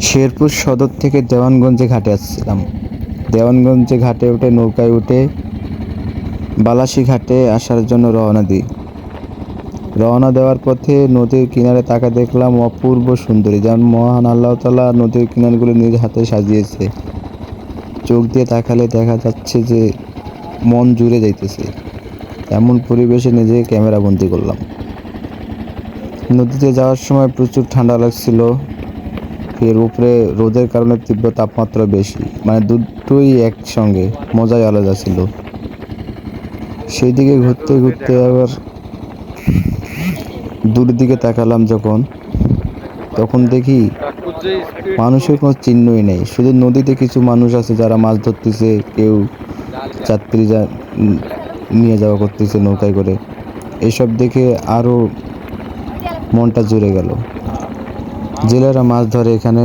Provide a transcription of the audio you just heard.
শেরপুর সদর থেকে দেওয়ানগঞ্জে ঘাটে আসছিলাম। দেওয়ানগঞ্জে ঘাটে উঠে নৌকায় উঠে বালাসী ঘাটে আসার জন্য রওনা দিই। রওনা দেওয়ার পথে নদীর কিনারে তাকা দেখলাম অপূর্ব সুন্দরী, যেমন মহান আল্লাহ তাআলা নদীর কিনারগুলো নিজ হাতে সাজিয়েছে। চোখ দিয়ে তাকালে দেখা যাচ্ছে যে মন জুড়ে যাইতেছে। এমন পরিবেশে নিজেকে ক্যামেরা বন্দি করলাম। নদীতে যাওয়ার সময় প্রচুর ঠান্ডা লাগছিল। এর উপরে রোদের কারণে তীব্র তাপমাত্রা বেশি, মানে দুটোই একসঙ্গে, মজাই আলাদা ছিল। সেই দিকে ঘুরতে ঘুরতে আবার দূরের দিকে তাকালাম যখন, তখন দেখি মানুষের কোনো চিহ্নই নেই। শুধু নদীতে কিছু মানুষ আছে যারা মাছ ধরতেছে, কেউ যাত্রী নিয়ে যাওয়া করতেছে নৌকায় করে। এসব দেখে আরো মনটা জুড়ে গেল। জেলেরা মাছ ধরে এখানে।